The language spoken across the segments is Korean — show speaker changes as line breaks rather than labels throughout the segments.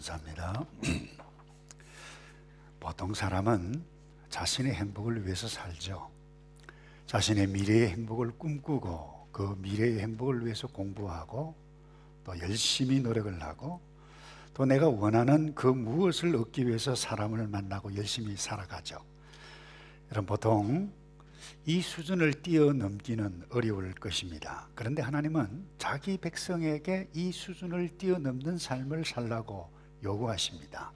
감사합니다. 보통 사람은 자신의 행복을 위해서 살죠. 자신의 미래의 행복을 꿈꾸고 그 미래의 행복을 위해서 공부하고 또 열심히 노력을 하고 또 내가 원하는 그 무엇을 얻기 위해서 사람을 만나고 열심히 살아가죠. 여러분, 보통 이 수준을 뛰어넘기는 어려울 것입니다. 그런데 하나님은 자기 백성에게 이 수준을 뛰어넘는 삶을 살라고 요구하십니다.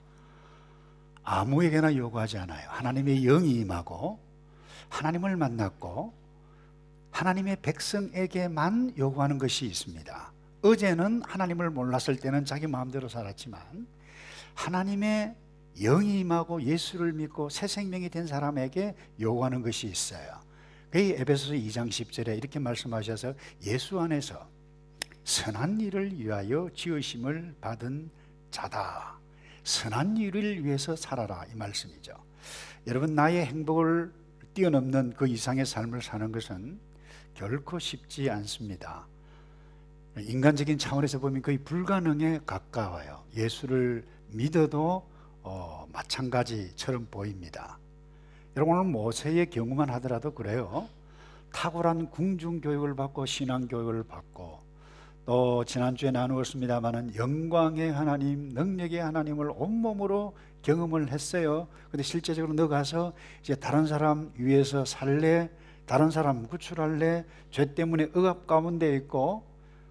아무에게나 요구하지 않아요. 하나님의 영이 임하고 하나님을 만났고 하나님의 백성에게만 요구하는 것이 있습니다. 어제는 하나님을 몰랐을 때는 자기 마음대로 살았지만 하나님의 영이 임하고 예수를 믿고 새 생명이 된 사람에게 요구하는 것이 있어요. 그 에베소서 2장 10절에 이렇게 말씀하셔서 예수 안에서 선한 일을 위하여 지으심을 받은 자다. 선한 일을 위해서 살아라, 이 말씀이죠. 여러분, 나의 행복을 뛰어넘는 그 이상의 삶을 사는 것은 결코 쉽지 않습니다. 인간적인 차원에서 보면 거의 불가능에 가까워요. 예수를 믿어도 마찬가지처럼 보입니다. 여러분, 오늘 모세의 경우만 하더라도 그래요. 탁월한 궁중교육을 받고 신앙교육을 받고 또 지난주에 나누었습니다마는 영광의 하나님, 능력의 하나님을 온몸으로 경험을 했어요. 근데 실제적으로 너 가서 이제 다른 사람 위해서 살래, 다른 사람 구출할래, 죄 때문에 억압 가운데 있고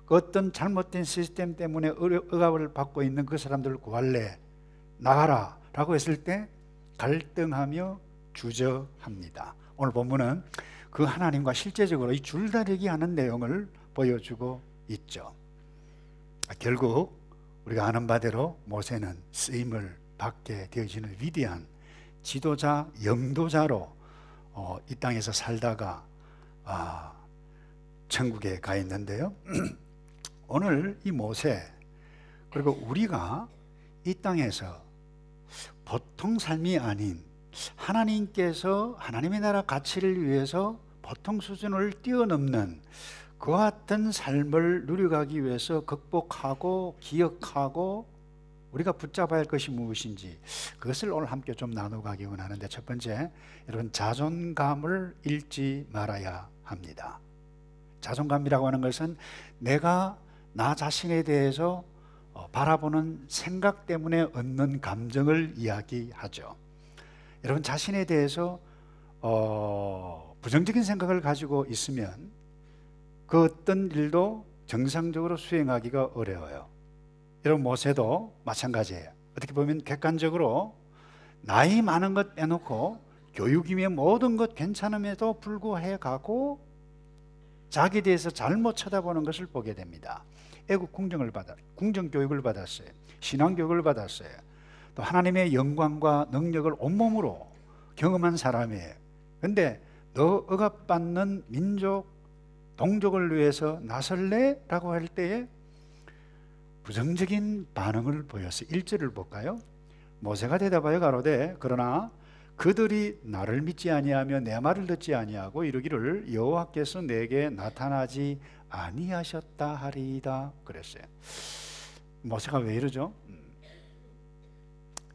그 어떤 잘못된 시스템 때문에 억압을 받고 있는 그 사람들을 구할래, 나가라 라고 했을 때 갈등하며 주저합니다. 오늘 본문은 그 하나님과 실제적으로 이 줄다리기 하는 내용을 보여주고 있죠. 결국 우리가 아는 바대로 모세는 쓰임을 받게 되어지는 위대한 지도자, 영도자로 이 땅에서 살다가 천국에 가 있는데요. 오늘 이 모세 그리고 우리가 이 땅에서 보통 삶이 아닌 하나님께서 하나님의 나라 가치를 위해서 보통 수준을 뛰어넘는 그와 같은 삶을 누려가기 위해서 극복하고 기억하고 우리가 붙잡아야 할 것이 무엇인지 그것을 오늘 함께 좀 나눠가기 원하는데, 첫 번째, 여러분, 자존감을 잃지 말아야 합니다. 자존감이라고 하는 것은 내가 나 자신에 대해서 바라보는 생각 때문에 얻는 감정을 이야기하죠. 여러분, 자신에 대해서 부정적인 생각을 가지고 있으면 그 어떤 일도 정상적으로 수행하기가 어려워요. 여러분, 모세도 마찬가지예요. 어떻게 보면 객관적으로 나이 많은 것 빼놓고 교육이며 모든 것 괜찮음에도 불구해 가고 자기에 대해서 잘못 쳐다보는 것을 보게 됩니다. 애국 궁정 교육을 받았어요. 신앙 교육을 받았어요. 또 하나님의 영광과 능력을 온몸으로 경험한 사람이에요. 그런데 너 억압받는 민족, 동족을 위해서 나설래? 라고 할 때에 부정적인 반응을 보였어요. 1절을 볼까요? 모세가 대답하여 가로되 그러나 그들이 나를 믿지 아니하며 내 말을 듣지 아니하고 이르기를 여호와께서 내게 나타나지 아니하셨다 하리이다 그랬어요. 모세가 왜 이러죠?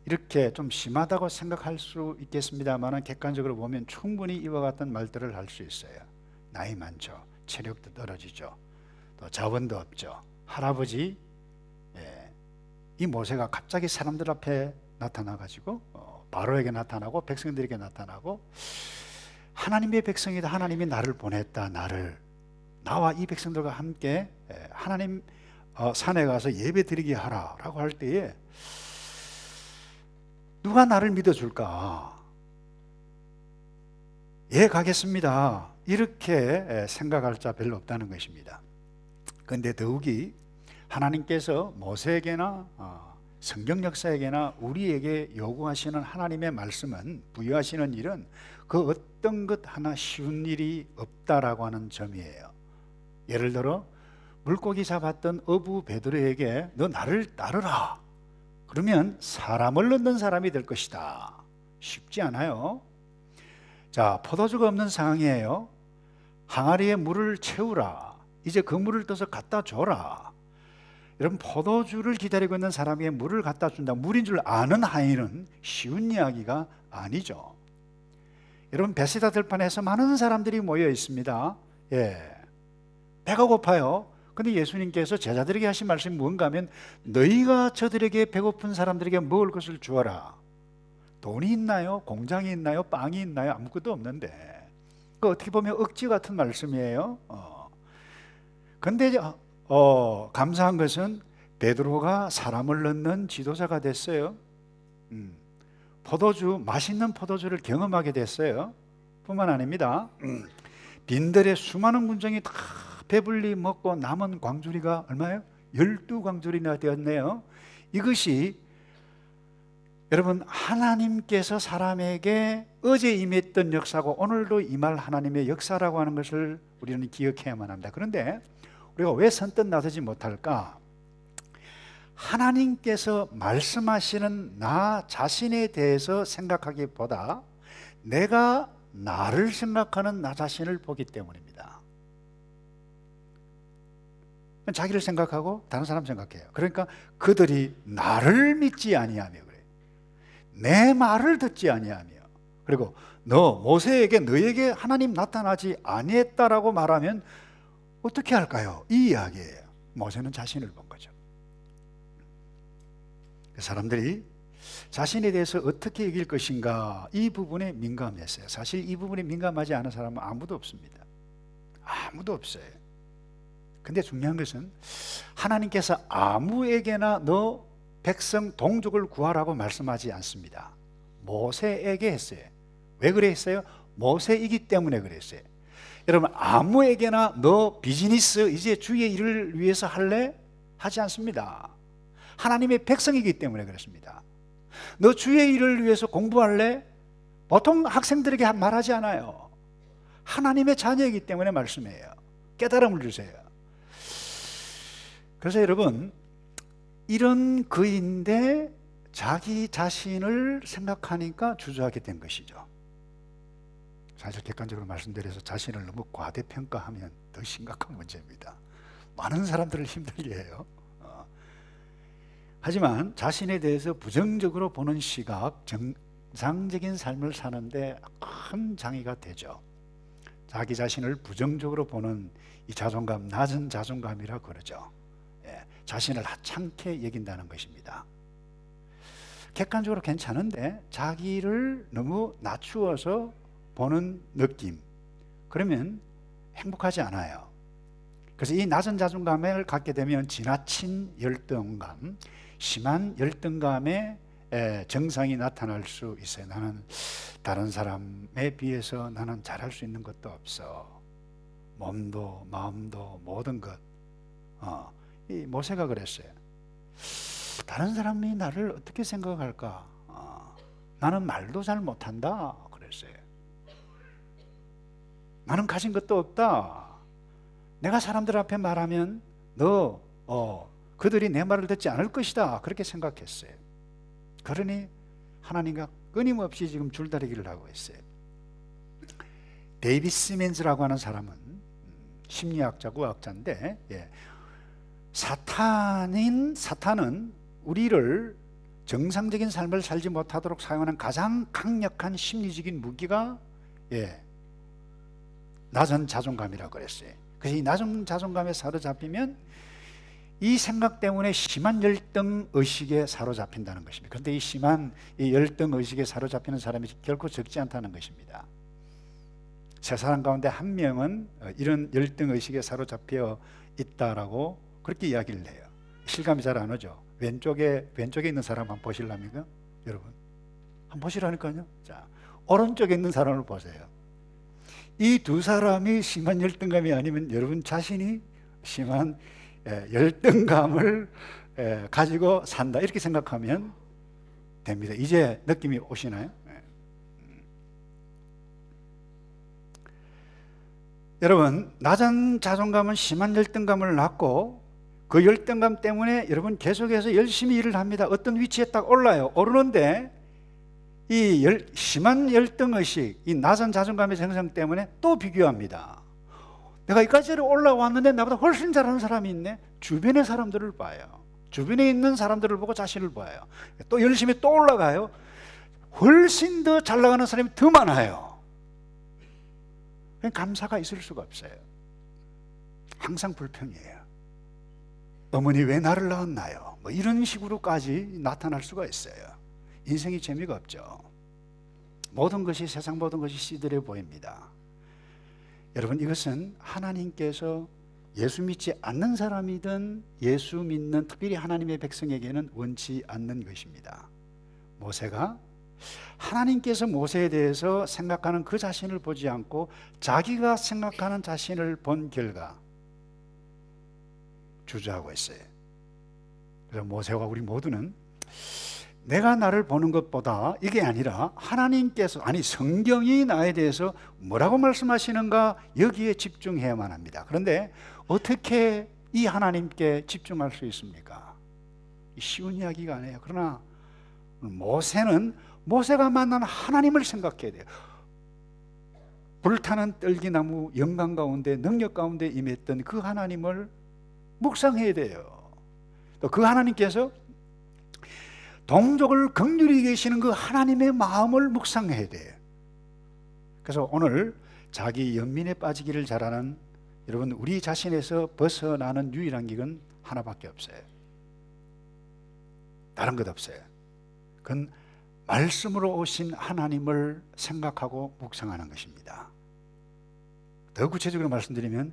이렇게 좀 심하다고 생각할 수 있겠습니다만 객관적으로 보면 충분히 이와 같은 말들을 할 수 있어요. 나이 많죠. 체력도 떨어지죠. 또 자원도 없죠. 할아버지, 이 모세가 갑자기 사람들 앞에 나타나가지고 바로에게 나타나고 백성들에게 나타나고 하나님의 백성이다, 하나님이 나를 보냈다, 나와 이 백성들과 함께 하나님 산에 가서 예배 드리게 하라 라고 할 때에 누가 나를 믿어줄까? 예, 가겠습니다, 이렇게 생각할 자 별로 없다는 것입니다. 그런데 더욱이 하나님께서 모세에게나 성경 역사에게나 우리에게 요구하시는 하나님의 말씀은, 부여하시는 일은 그 어떤 것 하나 쉬운 일이 없다라고 하는 점이에요. 예를 들어 물고기 잡았던 어부 베드로에게 너 나를 따르라 그러면 사람을 얻는 사람이 될 것이다. 쉽지 않아요. 자, 포도주가 없는 상황이에요. 항아리에 물을 채우라. 이제 그 물을 떠서 갖다 줘라. 여러분, 포도주를 기다리고 있는 사람에게 물을 갖다 준다, 물인 줄 아는 하인은 쉬운 이야기가 아니죠. 여러분, 베세다 들판에서 많은 사람들이 모여 있습니다. 배가 고파요. 근데 예수님께서 제자들에게 하신 말씀이 뭔가 하면, 너희가 저들에게 배고픈 사람들에게 먹을 것을 주어라. 돈이 있나요? 공장이 있나요? 빵이 있나요? 아무것도 없는데. 그 어떻게 보면 억지 같은 말씀이에요. 근데 감사한 것은 베드로가 사람을 넣는 지도자가 됐어요. 맛있는 포도주를 경험하게 됐어요. 뿐만 아닙니다. 빈들의 수많은 군정이 다 배불리 먹고 남은 광주리가 얼마예요? 12광주리나 되었네요. 이것이 여러분, 하나님께서 사람에게 어제 임했던 역사고 오늘도 임할 하나님의 역사라고 하는 것을 우리는 기억해야만 합니다. 그런데 우리가 왜 선뜻 나서지 못할까? 하나님께서 말씀하시는 나 자신에 대해서 생각하기보다 내가 나를 생각하는 나 자신을 보기 때문입니다. 자기를 생각하고 다른 사람 생각해요. 그러니까 그들이 나를 믿지 아니하며, 그래요. 내 말을 듣지 아니하며, 그리고 모세에게 너에게 하나님 나타나지 아니했다라고 말하면 어떻게 할까요? 이 이야기예요. 모세는 자신을 본 거죠. 사람들이 자신에 대해서 어떻게 여길 것인가, 이 부분에 민감했어요. 사실 이 부분에 민감하지 않은 사람은 아무도 없습니다. 아무도 없어요. 근데 중요한 것은 하나님께서 아무에게나 너 백성 동족을 구하라고 말씀하지 않습니다. 모세에게 했어요. 왜 그랬어요? 모세이기 때문에 그랬어요. 여러분, 아무에게나 너 비즈니스 이제 주의 일을 위해서 할래? 하지 않습니다. 하나님의 백성이기 때문에 그렇습니다. 너 주의 일을 위해서 공부할래? 보통 학생들에게 말하지 않아요. 하나님의 자녀이기 때문에 말씀해요. 깨달음을 주세요. 그래서 여러분, 이런 그인데 자기 자신을 생각하니까 주저하게 된 것이죠. 사실 객관적으로 말씀드려서 자신을 너무 과대평가하면 더 심각한 문제입니다. 많은 사람들을 힘들게 해요. 하지만 자신에 대해서 부정적으로 보는 시각, 정상적인 삶을 사는데 큰 장애가 되죠. 자기 자신을 부정적으로 보는 이 자존감, 낮은 자존감이라 그러죠. 자신을 하찮게 여긴다는 것입니다. 객관적으로 괜찮은데 자기를 너무 낮추어서 보는 느낌, 그러면 행복하지 않아요. 그래서 이 낮은 자존감을 갖게 되면 지나친 열등감, 심한 열등감의 증상이 나타날 수 있어요. 나는 다른 사람에 비해서 나는 잘할 수 있는 것도 없어. 몸도 마음도 모든 것. 이 모세가 그랬어요. 다른 사람이 나를 어떻게 생각할까? 나는 말도 잘 못한다 그랬어요. 나는 가진 것도 없다. 내가 사람들 앞에 말하면 그들이 내 말을 듣지 않을 것이다, 그렇게 생각했어요. 그러니 하나님과 끊임없이 지금 줄다리기를 하고 있어요. 데이비드 시멘즈라고 하는 사람은 심리학자고 의학자인데, 사탄은 우리를 정상적인 삶을 살지 못하도록 사용하는 가장 강력한 심리적인 무기가 낮은 자존감이라고 그랬어요. 그래서 이 낮은 자존감에 사로잡히면 이 생각 때문에 심한 열등의식에 사로잡힌다는 것입니다. 그런데 이 심한 열등의식에 사로잡히는 사람이 결코 적지 않다는 것입니다. 세 사람 가운데 한 명은 이런 열등의식에 사로잡혀 있다라고 그렇게 이야기를 해요. 실감이 잘 안 오죠. 왼쪽에 있는 사람 한번 보실랍니까? 여러분, 한번 보시라니까요. 자, 오른쪽에 있는 사람을 보세요. 이 두 사람이 심한 열등감이 아니면 여러분 자신이 심한 열등감을 가지고 산다, 이렇게 생각하면 됩니다. 이제 느낌이 오시나요? 여러분, 낮은 자존감은 심한 열등감을 낳고 그 열등감 때문에 여러분 계속해서 열심히 일을 합니다. 어떤 위치에 딱 올라요. 오르는데 이 심한 열등의식, 이 낮은 자존감의 생성 때문에 또 비교합니다. 내가 이까지 올라왔는데 나보다 훨씬 잘하는 사람이 있네. 주변의 사람들을 봐요. 주변에 있는 사람들을 보고 자신을 봐요. 또 열심히 또 올라가요. 훨씬 더 잘 나가는 사람이 더 많아요. 감사가 있을 수가 없어요. 항상 불평이에요. 어머니 왜 나를 낳았나요? 뭐 이런 식으로까지 나타날 수가 있어요. 인생이 재미가 없죠. 모든 것이, 세상 모든 것이 시들해 보입니다. 여러분, 이것은 하나님께서 예수 믿지 않는 사람이든 예수 믿는 특별히 하나님의 백성에게는 원치 않는 것입니다. 모세가 하나님께서 모세에 대해서 생각하는 그 자신을 보지 않고 자기가 생각하는 자신을 본 결과 주저하고 있어요. 그래서 모세와 우리 모두는 내가 나를 보는 것보다 이게 아니라 하나님께서, 아니 성경이 나에 대해서 뭐라고 말씀하시는가, 여기에 집중해야만 합니다. 그런데 어떻게 이 하나님께 집중할 수 있습니까? 쉬운 이야기가 아니에요. 그러나 모세는 모세가 만난 하나님을 생각해야 돼요. 불타는 떨기나무 영광 가운데, 능력 가운데 임했던 그 하나님을 묵상해야 돼요. 또 그 하나님께서 동족을 긍휼히 계시는 그 하나님의 마음을 묵상해야 돼요. 그래서 오늘 자기 연민에 빠지기를 잘하는 여러분, 우리 자신에서 벗어나는 유일한 길은 하나밖에 없어요. 다른 것 없어요. 그건 말씀으로 오신 하나님을 생각하고 묵상하는 것입니다. 더 구체적으로 말씀드리면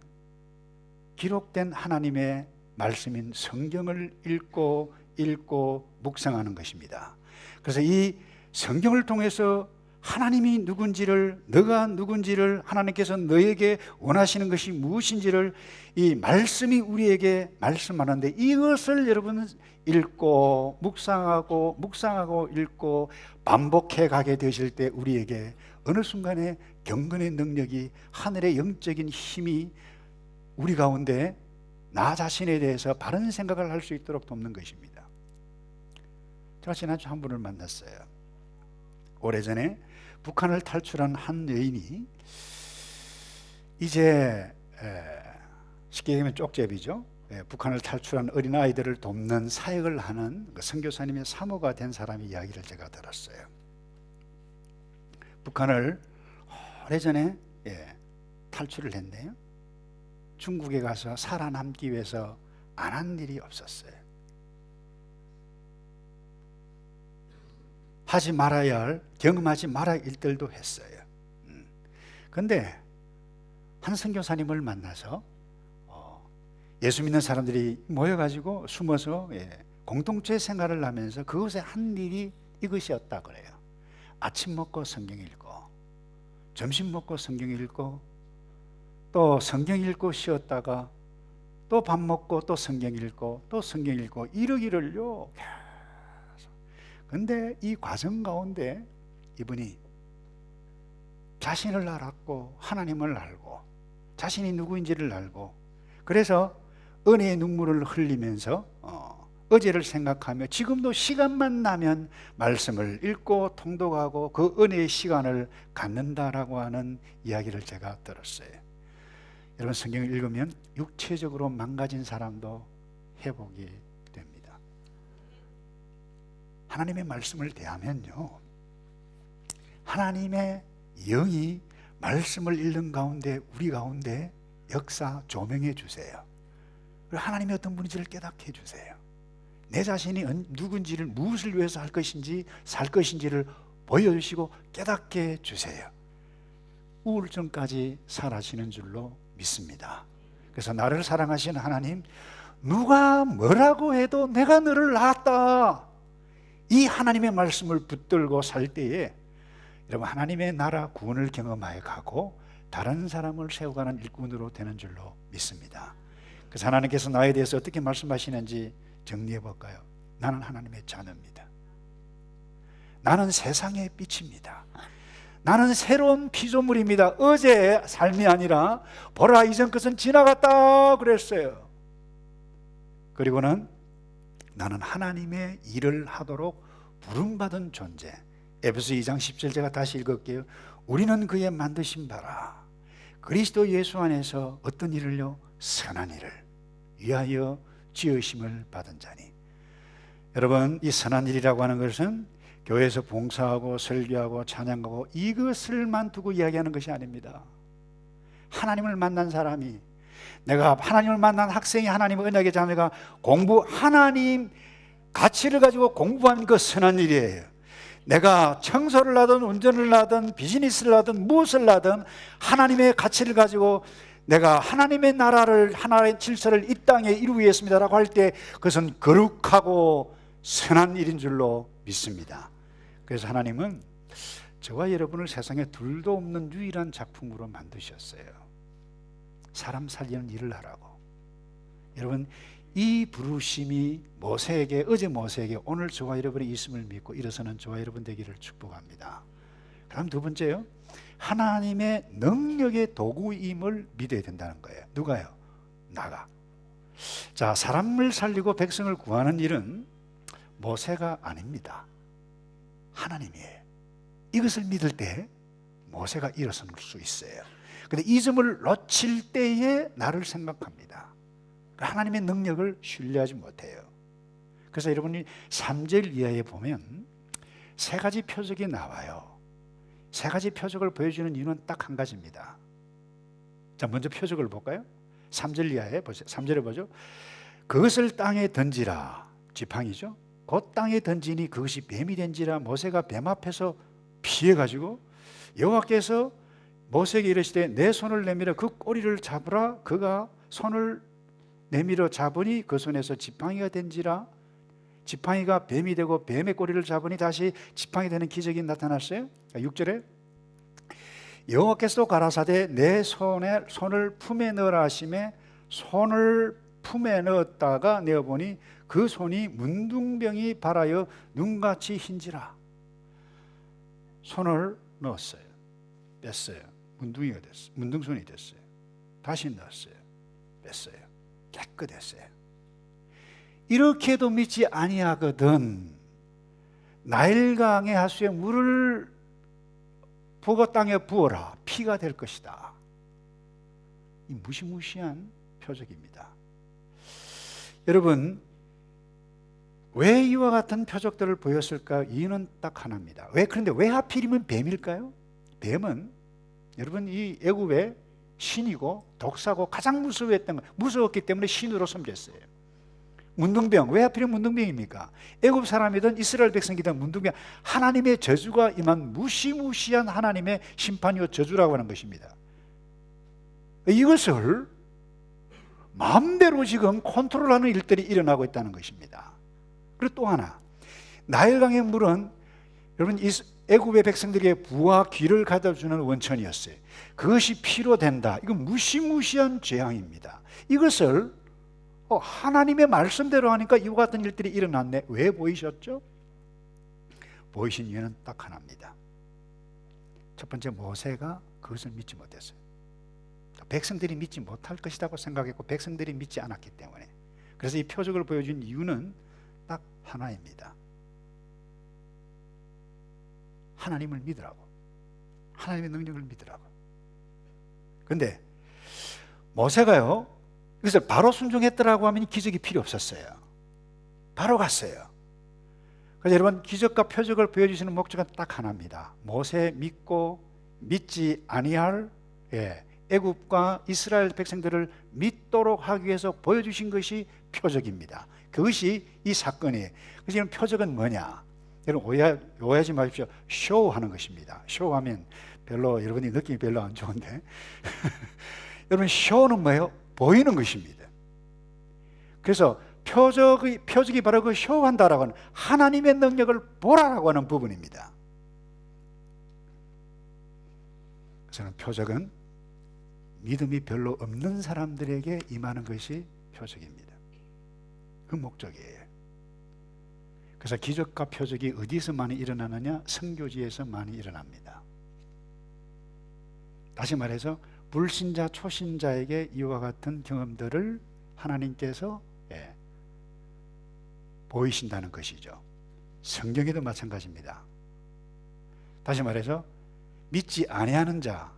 기록된 하나님의 말씀인 성경을 읽고 묵상하는 것입니다. 그래서 이 성경을 통해서 하나님이 누군지를, 너가 누군지를, 하나님께서 너에게 원하시는 것이 무엇인지를 이 말씀이 우리에게 말씀하는데, 이것을 여러분 읽고 묵상하고 읽고 반복해 가게 되실 때 우리에게 어느 순간에 경건의 능력이, 하늘의 영적인 힘이 우리 가운데 나 자신에 대해서 바른 생각을 할 수 있도록 돕는 것입니다. 제가 지난주 한 분을 만났어요. 오래전에 북한을 탈출한 한 여인이 이제 쉽게 얘기하면 쪽제비죠. 북한을 탈출한 어린아이들을 돕는 사역을 하는 선교사님의 사모가 된 사람의 이야기를 제가 들었어요. 북한을 오래전에 탈출을 했네요. 중국에 가서 살아남기 위해서 안 한 일이 없었어요. 하지 말아야 할, 경험하지 말아야 할 일들도 했어요. 그런데 한 선교사님을 만나서 예수 믿는 사람들이 모여가지고 숨어서 공동체 생활을 하면서 그것에 한 일이 이것이었다 그래요. 아침 먹고 성경 읽고, 점심 먹고 성경 읽고, 또 성경 읽고 쉬었다가 또 밥 먹고 또 성경 읽고 또 성경 읽고, 이러기를요. 근데 이 과정 가운데 이분이 자신을 알았고 하나님을 알고 자신이 누구인지를 알고, 그래서 은혜의 눈물을 흘리면서 어제를 생각하며 지금도 시간만 나면 말씀을 읽고 통독하고 그 은혜의 시간을 갖는다라고 하는 이야기를 제가 들었어요. 여러분, 성경을 읽으면 육체적으로 망가진 사람도 회복이 됩니다. 하나님의 말씀을 대하면요, 하나님의 영이 말씀을 읽는 가운데 우리 가운데 역사 조명해 주세요. 그리고 하나님이 어떤 분인지를 깨닫게 해주세요. 내 자신이 누군지를, 무엇을 위해서 할 것인지 살 것인지를 보여주시고 깨닫게 해주세요. 우울증까지 사라지는 줄로 믿습니다. 그래서 나를 사랑하시는 하나님, 누가 뭐라고 해도 내가 너를 낳았다, 이 하나님의 말씀을 붙들고 살 때에 여러분, 하나님의 나라 구원을 경험하여 가고 다른 사람을 세워가는 일꾼으로 되는 줄로 믿습니다. 그래서 하나님께서 나에 대해서 어떻게 말씀하시는지 정리해 볼까요? 나는 하나님의 자녀입니다. 나는 세상의 빛입니다. 나는 새로운 피조물입니다. 어제의 삶이 아니라 보라, 이전 것은 지나갔다 그랬어요. 그리고는 나는 하나님의 일을 하도록 부름받은 존재. 에베소 2장 10절 제가 다시 읽을게요. 우리는 그의 만드신 바라, 그리스도 예수 안에서 어떤 일을요? 선한 일을 위하여 지으심을 받은 자니. 여러분, 이 선한 일이라고 하는 것은 교회에서 봉사하고 설교하고 찬양하고 이것을만 두고 이야기하는 것이 아닙니다. 하나님을 만난 사람이, 내가 하나님을 만난 학생이, 하나님의 언약의 자매가 하나님 가치를 가지고 공부하는 그 선한 일이에요. 내가 청소를 하든 운전을 하든 비즈니스를 하든 무엇을 하든 하나님의 가치를 가지고 내가 하나님의 나라를, 하나님의 질서를 이 땅에 이루기 위해서입니다라고 할 때 그것은 거룩하고 선한 일인 줄로 믿습니다. 그래서 하나님은 저와 여러분을 세상에 둘도 없는 유일한 작품으로 만드셨어요. 사람 살리는 일을 하라고. 여러분, 이 부르심이 모세에게, 어제 모세에게 오늘 저와 여러분의 있음을 믿고 일어서는 저와 여러분 되기를 축복합니다. 그럼 두 번째요, 하나님의 능력의 도구임을 믿어야 된다는 거예요. 누가요? 나가. 자, 사람을 살리고 백성을 구하는 일은 모세가 아닙니다. 하나님이에요. 이것을 믿을 때 모세가 일어설 수 있어요. 그런데 이 점을 놓칠 때에 나를 생각합니다. 하나님의 능력을 신뢰하지 못해요. 그래서 여러분이 3절 이하에 보면 세 가지 표적이 나와요. 세 가지 표적을 보여주는 이유는 딱 한 가지입니다. 자, 먼저 표적을 볼까요? 3절 이하에 보세요. 3절에 보죠. 그것을 땅에 던지라. 지팡이죠. 그 땅에 던지니 그것이 뱀이 된지라. 모세가 뱀 앞에서 피해가지고 여호와께서 모세에게 이르시되 내 손을 내밀어 그 꼬리를 잡으라. 그가 손을 내밀어 잡으니 그 손에서 지팡이가 된지라. 지팡이가 뱀이 되고 뱀의 꼬리를 잡으니 다시 지팡이 되는 기적이 나타났어요. 6절에 여호와께서 가라사대 내 손을 품에 넣으라 하시매 손을 품에 넣었다가 내어보니 그 손이 문둥병이 발하여 눈같이 흰지라. 손을 넣었어요. 뺐어요. 문둥이가 됐어요. 문둥손이 됐어요. 다시 넣었어요. 뺐어요. 깨끗했어요. 이렇게도 믿지 아니하거든 나일강의 하수에 물을 부어 땅에 부어라. 피가 될 것이다. 이 무시무시한 표적입니다. 여러분, 왜 이와 같은 표적들을 보였을까? 이유는 딱 하나입니다. 그런데 왜 하필이면 뱀일까요? 뱀은 여러분 이 애굽의 신이고 독사고 가장 무서웠기 때문에 신으로 섬겼어요. 문둥병, 왜 하필이면 문둥병입니까? 애굽 사람이든 이스라엘 백성이든 문둥병, 하나님의 저주가 임한 무시무시한 하나님의 심판이요 저주라고 하는 것입니다. 이것을 마음대로 지금 컨트롤하는 일들이 일어나고 있다는 것입니다. 그리고 또 하나, 나일강의 물은 여러분 애굽의 백성들에게 부와 귀를 가져주는 원천이었어요. 그것이 피로 된다. 이건 무시무시한 재앙입니다. 이것을 하나님의 말씀대로 하니까 이와 같은 일들이 일어났네. 왜 보이셨죠? 보이신 이유는 딱 하나입니다. 첫 번째, 모세가 그것을 믿지 못했어요. 백성들이 믿지 못할 것이라고 생각했고 백성들이 믿지 않았기 때문에. 그래서 이 표적을 보여준 이유는 딱 하나입니다. 하나님을 믿으라고. 하나님의 능력을 믿으라고. 그런데 모세가요, 그래서 바로 순종했더라고 하면 기적이 필요 없었어요. 바로 갔어요. 그래서 여러분, 기적과 표적을 보여주시는 목적은 딱 하나입니다. 모세 믿고 믿지 아니할 애굽과 이스라엘 백성들을 믿도록 하기 위해서 보여주신 것이 표적입니다. 그것이 이 사건이에요. 그래서 이런 표적은 뭐냐? 여러분 오해하지 마십시오. 쇼하는 것입니다. 쇼하면 여러분이 느낌이 별로 안 좋은데 여러분, 쇼는 뭐예요? 보이는 것입니다. 그래서 표적이 바로 그 쇼한다라고 하는 하나님의 능력을 보라라고 하는 부분입니다. 그래서 표적은 믿음이 별로 없는 사람들에게 임하는 것이 표적입니다. 그 목적이에요. 그래서 기적과 표적이 어디서 많이 일어나느냐? 선교지에서 많이 일어납니다. 다시 말해서 불신자, 초신자에게 이와 같은 경험들을 하나님께서 보이신다는 것이죠. 성경에도 마찬가지입니다. 다시 말해서 믿지 아니하는 자,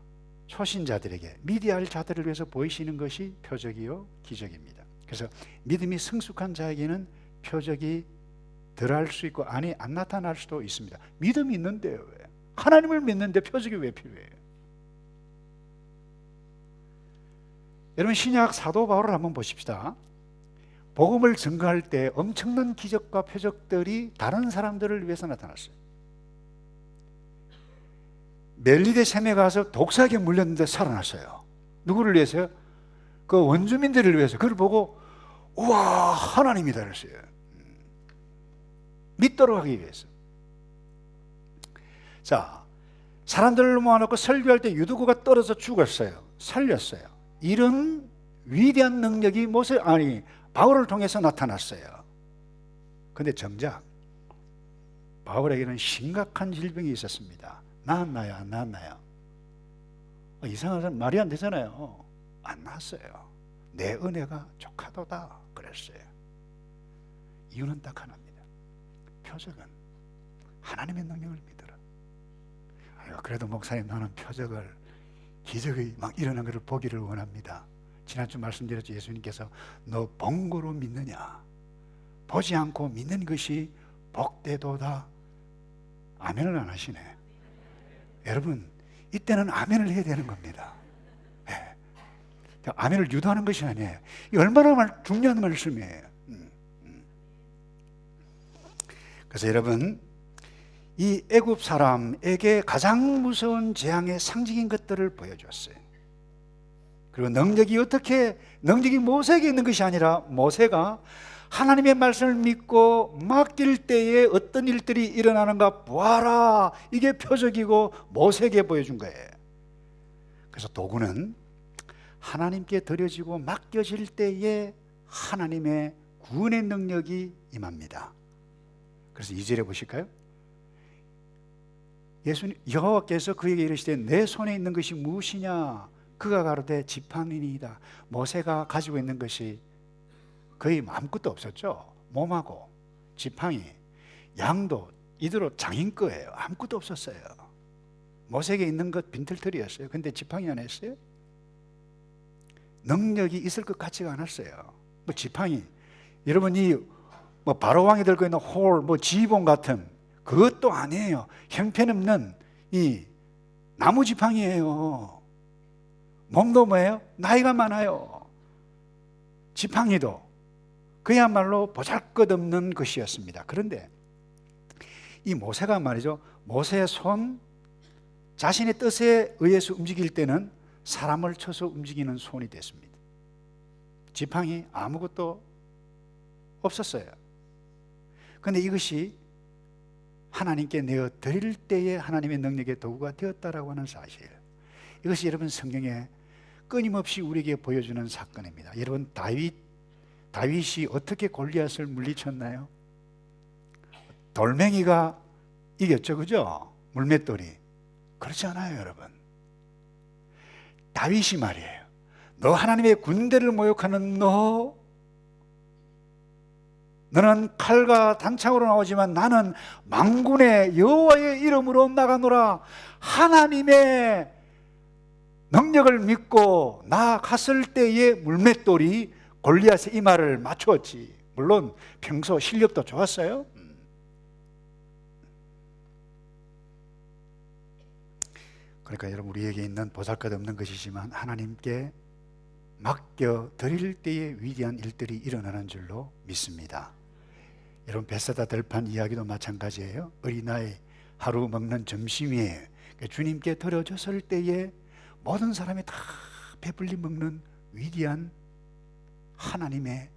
초신자들에게, 믿어야 할 자들을 위해서 보이시는 것이 표적이요 기적입니다. 그래서 믿음이 성숙한 자에게는 표적이 덜할 수 있고 안 나타날 수도 있습니다. 믿음이 있는데요, 왜? 하나님을 믿는데 표적이 왜 필요해요? 여러분, 신약 사도 바울을 한번 보십시다. 복음을 증거할 때 엄청난 기적과 표적들이 다른 사람들을 위해서 나타났어요. 멜리데 샘에 가서 독사에게 물렸는데 살아났어요. 누구를 위해서요? 그 원주민들을 위해서. 그걸 보고 우와, 하나님이다 그랬어요. 믿도록 하기 위해서. 자, 사람들을 모아놓고 설교할 때 유두구가 떨어져 죽었어요. 살렸어요. 이런 위대한 능력이 바울을 통해서 나타났어요. 그런데 정작 바울에게는 심각한 질병이 있었습니다. 나았나요? 안 나았나요? 이상한 사람 말이 안 되잖아요. 안 나았어요. 내 은혜가 족하도다 그랬어요. 이유는 딱 하나입니다. 표적은 하나님의 능력을 믿어라. 그래도 목사님, 나는 표적을, 기적이 막 일어난 것을 보기를 원합니다. 지난주 말씀드렸죠. 예수님께서 너 번거로 믿느냐? 보지 않고 믿는 것이 복되도다. 아멘을 안 하시네. 여러분, 이때는 아멘을 해야 되는 겁니다. 네. 아멘을 유도하는 것이 아니에요. 이 얼마나 중요한 말씀이에요. 그래서 여러분, 이 애굽 사람에게 가장 무서운 재앙의 상징인 것들을 보여줬어요. 그리고 능력이 모세에게 있는 것이 아니라 모세가 하나님의 말씀을 믿고 맡길 때에 어떤 일들이 일어나는가 보아라, 이게 표적이고 모세에게 보여준 거예요. 그래서 도구는 하나님께 드려지고 맡겨질 때에 하나님의 구원의 능력이 임합니다. 그래서 2절에 보실까요? 여호와께서 그에게 이르시되 내 손에 있는 것이 무엇이냐? 그가 가로되 지팡이니이다. 모세가 가지고 있는 것이 거의 아무것도 없었죠. 몸하고 지팡이, 양도 이대로 장인 거예요. 아무것도 없었어요. 모세에게 있는 것 빈털털이었어요. 근데 지팡이 안 했어요? 능력이 있을 것 같지가 않았어요. 지팡이, 여러분이 바로왕이 들고 있는 지휘봉 같은 그것도 아니에요. 형편없는 이 나무 지팡이에요. 몸도 뭐예요? 나이가 많아요. 지팡이도 그야말로 보잘것없는 것이었습니다. 그런데 이 모세가 말이죠, 모세의 손, 자신의 뜻에 의해서 움직일 때는 사람을 쳐서 움직이는 손이 됐습니다. 지팡이 아무것도 없었어요. 그런데 이것이 하나님께 내어 드릴 때에 하나님의 능력의 도구가 되었다라고 하는 사실, 이것이 여러분 성경에 끊임없이 우리에게 보여주는 사건입니다. 여러분, 다윗이 어떻게 골리앗을 물리쳤나요? 돌멩이가 이겼죠, 그죠? 물맷돌이. 그렇지 않아요, 여러분. 다윗이 말이에요, 너 하나님의 군대를 모욕하는 너는 칼과 단창으로 나오지만 나는 만군의 여호와의 이름으로 나가노라. 하나님의 능력을 믿고 나아갔을 때의 물맷돌이 골리앗의 이마를 맞추었지. 물론 평소 실력도 좋았어요. 그러니까 여러분, 우리에게 있는 보잘것없는 것이지만 하나님께 맡겨 드릴 때에 위대한 일들이 일어나는 줄로 믿습니다. 여러분, 베세다 들판 이야기도 마찬가지예요. 어린아이 하루 먹는 점심이에요. 주님께 드려졌을 때에 모든 사람이 다 배불리 먹는 위대한 하나님의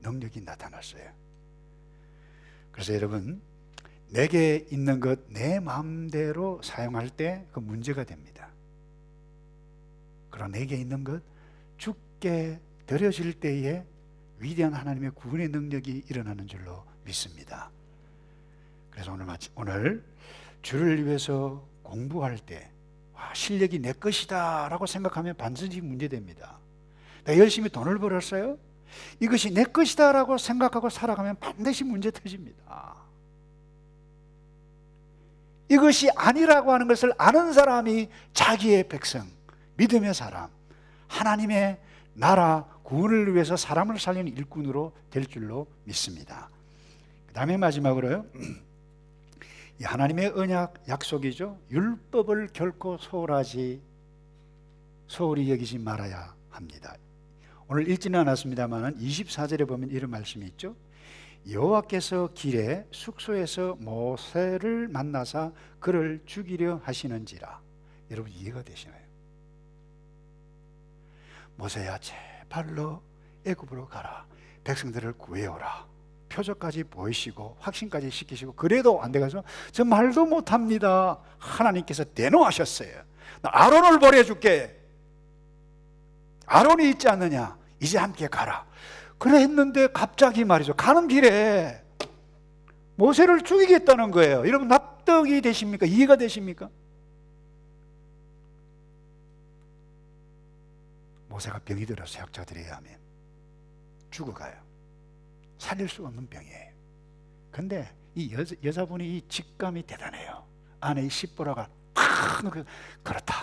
능력이 나타났어요. 그래서 여러분, 내게 있는 것 내 마음대로 사용할 때 그 문제가 됩니다. 그러나 내게 있는 것 주께 드려질 때에 위대한 하나님의 구원의 능력이 일어나는 줄로 믿습니다. 그래서 오늘 주를 위해서 공부할 때 실력이 내 것이다 라고 생각하면 반드시 문제됩니다. 내가 열심히 돈을 벌었어요? 이것이 내 것이다 라고 생각하고 살아가면 반드시 문제 터집니다. 이것이 아니라고 하는 것을 아는 사람이 자기의 백성, 믿음의 사람, 하나님의 나라 구원을 위해서 사람을 살리는 일꾼으로 될 줄로 믿습니다. 그 다음에 마지막으로요, 이 하나님의 언약 약속이죠. 율법을 결코 소홀히 여기지 말아야 합니다. 오늘 읽지는 않았습니다만 24절에 보면 이런 말씀이 있죠. 여호와께서 길에 숙소에서 모세를 만나사 그를 죽이려 하시는지라. 여러분 이해가 되시나요? 모세야 제발로 애굽으로 가라, 백성들을 구해오라, 표적까지 보이시고 확신까지 시키시고, 그래도 안 돼가서 저 말도 못합니다. 하나님께서 대노하셨어요. 나 아론을 보내줄게. 아론이 있지 않느냐, 이제 함께 가라. 그래 했는데 갑자기 말이죠, 가는 길에 모세를 죽이겠다는 거예요. 여러분 납득이 되십니까? 이해가 되십니까? 모세가 병이 들어서 사역자들에 의하면 죽어가요. 살릴 수 없는 병이에요. 근데 이 여자분이 이 직감이 대단해요. 안에 이 십보라가 탁 넣고, 그렇다,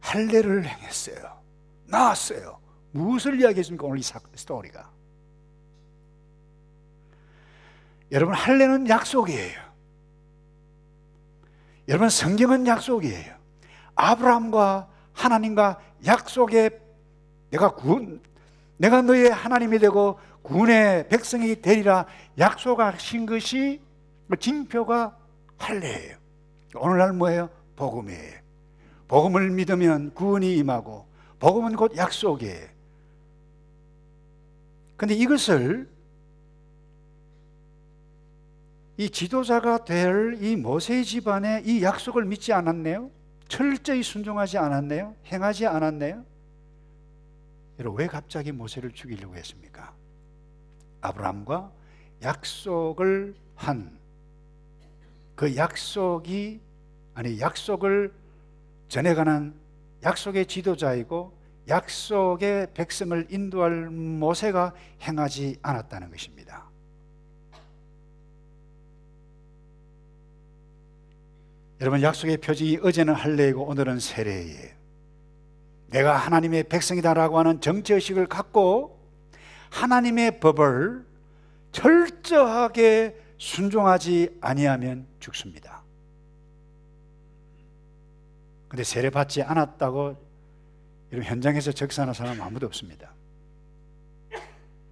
할례를 행했어요. 나았어요. 무엇을 이야기했습니까? 오늘 이 스토리가. 여러분 할례는 약속이에요. 여러분 성경은 약속이에요. 아브라함과 하나님과 약속의 내가 너의 하나님이 되고 구원의 백성이 되리라 약속하신 것이 징표가 할례예요. 오늘날 뭐예요? 복음이에요. 복음을 믿으면 구원이 임하고, 복음은 곧 약속이에요. 근데 이것을 이 지도자가 될 이 모세 집안의 이 약속을 믿지 않았네요? 철저히 순종하지 않았네요? 행하지 않았네요? 여러분 왜 갑자기 모세를 죽이려고 했습니까? 아브라함과 약속을 한 그 약속을 전해가는 약속의 지도자이고 약속의 백성을 인도할 모세가 행하지 않았다는 것입니다. 여러분 약속의 표징이 어제는 할례이고 오늘은 세례예요. 내가 하나님의 백성이다라고 하는 정체의식을 갖고 하나님의 법을 철저하게 순종하지 아니하면 죽습니다. 근데 세례 받지 않았다고 여러분 현장에서 적사하는 사람은 아무도 없습니다.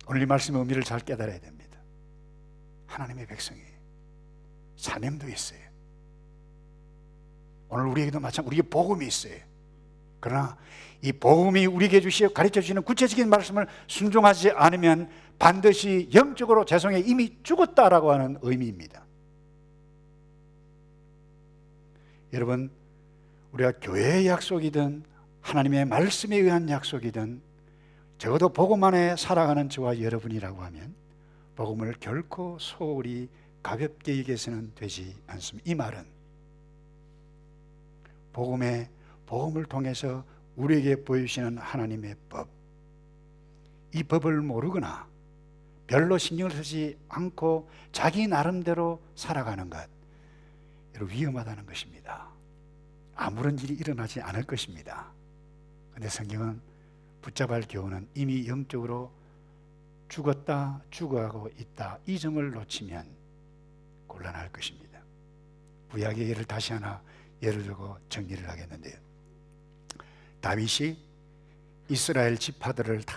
오늘 이 말씀의 의미를 잘 깨달아야 됩니다. 하나님의 백성이 사명도 있어요. 오늘 우리에게도 마찬가지로 우리에게 복음이 있어요. 그러나 이 복음이 우리에게 가르쳐 주시는 구체적인 말씀을 순종하지 않으면 반드시 영적으로 죄송해 이미 죽었다라고 하는 의미입니다. 여러분 우리가 교회의 약속이든 하나님의 말씀에 의한 약속이든 적어도 복음 안에 살아가는 저와 여러분이라고 하면 복음을 결코 소홀히 가볍게 여겨서는 되지 않습니다. 이 말은 복음을 통해서 우리에게 보여주시는 하나님의 법, 이 법을 모르거나 별로 신경을 쓰지 않고 자기 나름대로 살아가는 것, 여러분 위험하다는 것입니다. 아무런 일이 일어나지 않을 것입니다. 그런데 성경은 붙잡을 교훈은 이미 영적으로 죽어가고 있다, 이 점을 놓치면 곤란할 것입니다. 구약의 예를 다시 하나 예를 들고 정리를 하겠는데요, 다윗이 이스라엘 지파들을 다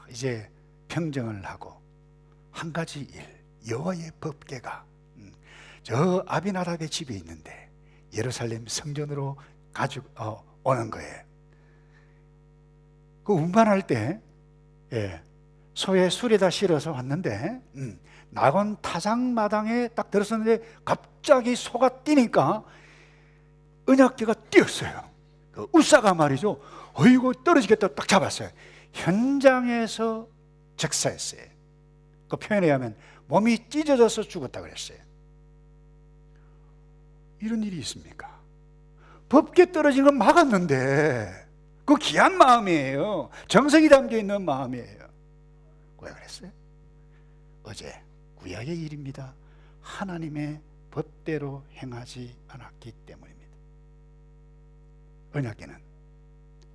이제 평정을 하고 한 가지 일, 여호와의 법궤가 저 아비나답의 집에 있는데 예루살렘 성전으로 가지고 오는 거예요. 그 운반할 때 소에 술에다 실어서 왔는데 낙원 타작마당에 딱 들었었는데 갑자기 소가 뛰니까 언약궤가 뛰었어요. 그 우사가 말이죠, 어이구 떨어지겠다 딱 잡았어요. 현장에서 즉사했어요. 그 표현에 의하면 몸이 찢어져서 죽었다 그랬어요. 이런 일이 있습니까? 법궤 떨어진 건 막았는데 그 귀한 마음이에요. 정성이 담겨있는 마음이에요. 왜 그랬어요? 어제 구약의 일입니다. 하나님의 법대로 행하지 않았기 때문입니다. 언약궤는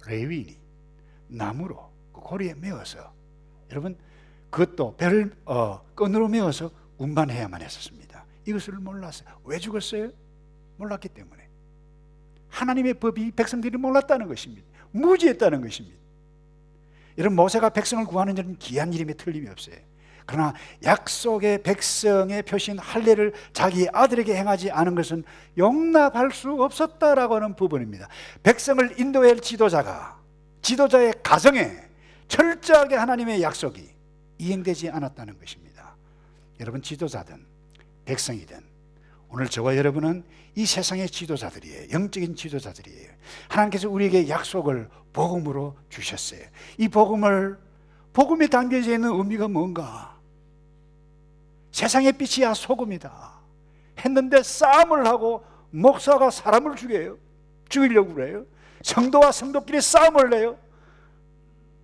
레위인이 나무로 그 고리에 메어서, 여러분 그것도 배를 끈으로 메어서 운반해야만 했었습니다. 이것을 몰랐어요. 왜 죽었어요? 몰랐기 때문에. 하나님의 법이 백성들이 몰랐다는 것입니다. 무지했다는 것입니다. 여러분, 모세가 백성을 구하는 일은 귀한 일임에 틀림이 없어요. 그러나 약속의 백성의 표신 할례를 자기 아들에게 행하지 않은 것은 용납할 수 없었다라고 하는 부분입니다. 백성을 인도할 지도자가 지도자의 가정에 철저하게 하나님의 약속이 이행되지 않았다는 것입니다. 여러분, 지도자든 백성이든 오늘 저와 여러분은 이 세상의 지도자들이에요. 영적인 지도자들이에요. 하나님께서 우리에게 약속을 복음으로 주셨어요. 이 복음에 담겨져 있는 의미가 뭔가? 세상의 빛이야 소금이다 했는데 싸움을 하고 목사가 사람을 죽이려고 그래요. 성도와 성도끼리 싸움을 해요.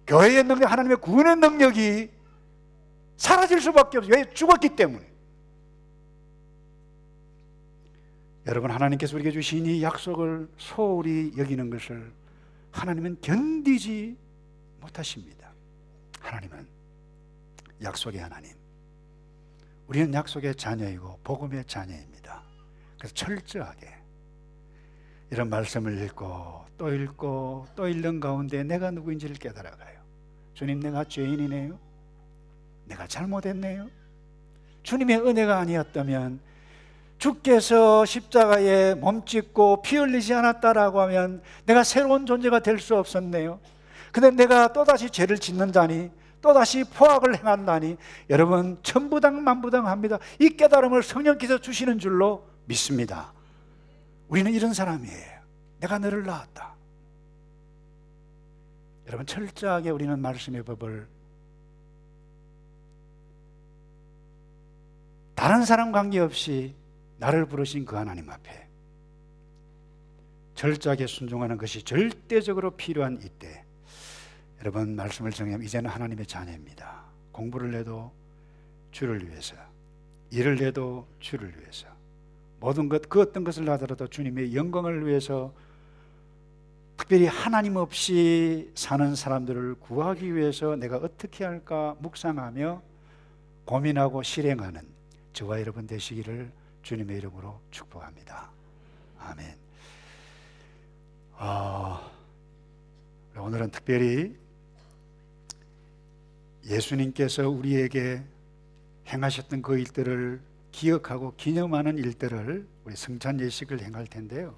교회의 능력, 하나님의 구원의 능력이 사라질 수밖에 없어요. 왜? 죽었기 때문에. 여러분, 하나님께서 우리에게 주신 이 약속을 소홀히 여기는 것을 하나님은 견디지 못하십니다. 하나님은 약속의 하나님, 우리는 약속의 자녀이고 복음의 자녀입니다. 그래서 철저하게 이런 말씀을 읽고 또 읽는 가운데 내가 누구인지를 깨달아가요. 주님, 내가 죄인이네요. 내가 잘못했네요. 주님의 은혜가 아니었다면, 주께서 십자가에 몸짓고 피 흘리지 않았다라고 하면 내가 새로운 존재가 될 수 없었네요. 근데 내가 또다시 죄를 짓는 자니, 또다시 포악을 행한다니, 여러분 천부당 만부당합니다. 이 깨달음을 성령께서 주시는 줄로 믿습니다. 우리는 이런 사람이에요. 내가 너를 낳았다. 여러분, 철저하게 우리는 말씀의 법을 다른 사람 관계없이 나를 부르신 그 하나님 앞에 철저하게 순종하는 것이 절대적으로 필요한 이때, 여러분 말씀을 정하면 이제는 하나님의 자녀입니다. 공부를 해도 주를 위해서, 일을 해도 주를 위해서, 모든 것, 그 어떤 것을 하더라도 주님의 영광을 위해서, 특별히 하나님 없이 사는 사람들을 구하기 위해서 내가 어떻게 할까 묵상하며 고민하고 실행하는 저와 여러분 되시기를 주님의 이름으로 축복합니다. 아멘. 오늘은 특별히 예수님께서 우리에게 행하셨던 그 일들을 기억하고 기념하는 일들을 우리 성찬 예식을 행할 텐데요,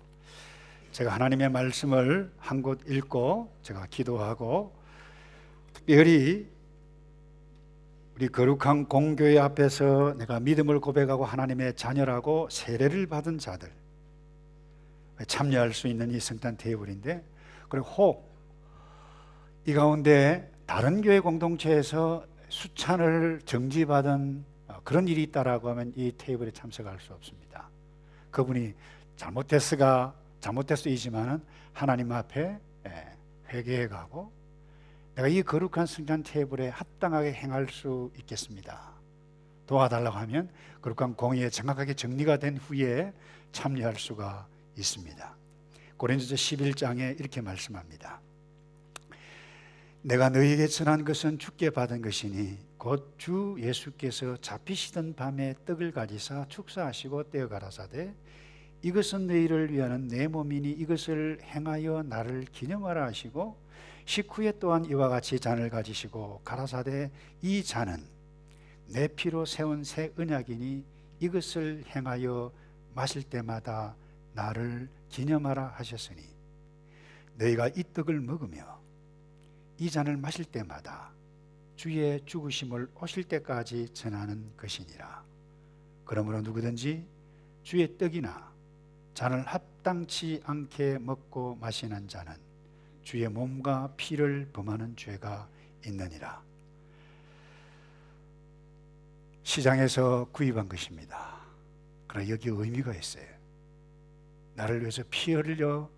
제가 하나님의 말씀을 한 곳 읽고 제가 기도하고, 특별히 우리 거룩한 공교회 앞에서 내가 믿음을 고백하고 하나님의 자녀라고 세례를 받은 자들 참여할 수 있는 이 성탄 테이블인데, 그리고 혹 이 가운데 다른 교회 공동체에서 수찬을 정지받은 그런 일이 있다라고 하면 이 테이블에 참석할 수 없습니다. 그분이 잘못됐어이지만은 하나님 앞에 회개해 가고 내가 이 거룩한 성찬 테이블에 합당하게 행할 수 있겠습니다. 도와달라고 하면 거룩한 공의에 정확하게 정리가 된 후에 참여할 수가 있습니다. 고린도서 11장에 이렇게 말씀합니다. 내가 너희에게 전한 것은 주께 받은 것이니 곧 주 예수께서 잡히시던 밤에 떡을 가지사 축사하시고 떼어 가라사대 이것은 너희를 위하는 내 몸이니 이것을 행하여 나를 기념하라 하시고, 식후에 또한 이와 같이 잔을 가지시고 가라사대 이 잔은 내 피로 세운 새 언약이니 이것을 행하여 마실 때마다 나를 기념하라 하셨으니 너희가 이 떡을 먹으며 이 잔을 마실 때마다 주의 죽으심을 오실 때까지 전하는 것이니라. 그러므로 누구든지 주의 떡이나 잔을 합당치 않게 먹고 마시는 자는 주의 몸과 피를 범하는 죄가 있느니라. 시장에서 구입한 것입니다. 그러나 여기 의미가 있어요. 나를 위해서 피 흘려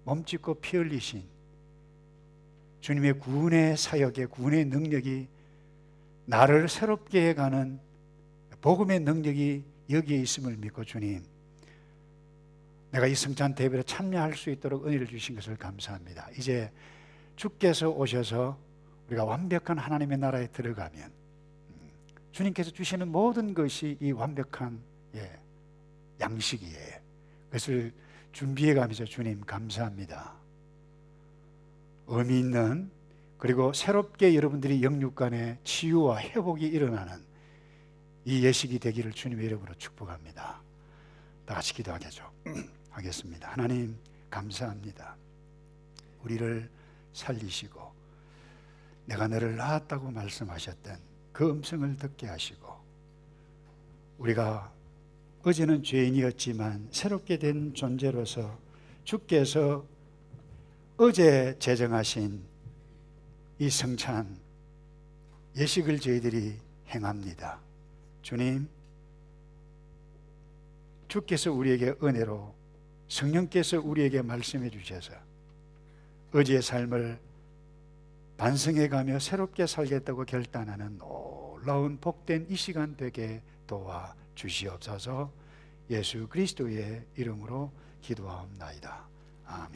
몸짓고 피 흘리신 주님의 구원의 사역의 구원의 능력이, 나를 새롭게 해가는 복음의 능력이 여기에 있음을 믿고, 주님 내가 이 성찬 대회에 참여할 수 있도록 은혜를 주신 것을 감사합니다. 이제 주께서 오셔서 우리가 완벽한 하나님의 나라에 들어가면 주님께서 주시는 모든 것이 이 완벽한 양식이에요. 그것을 준비해 가면서 주님 감사합니다. 의미 있는, 그리고 새롭게 여러분들이 영육간의 치유와 회복이 일어나는 이 예식이 되기를 주님의 이름으로 축복합니다. 다 같이 기도하겠죠. 하겠습니다. 하나님 감사합니다. 우리를 살리시고 내가 너를 낳았다고 말씀하셨던 그 음성을 듣게 하시고, 우리가 어제는 죄인이었지만 새롭게 된 존재로서 주께서 어제 제정하신 이 성찬 예식을 저희들이 행합니다. 주님, 주께서 우리에게 은혜로 성령께서 우리에게 말씀해 주셔서 어제의 삶을 반성해가며 새롭게 살겠다고 결단하는 놀라운 복된 이 시간 되게 도와 주시옵소서. 예수 그리스도의 이름으로 기도하옵나이다. 아멘.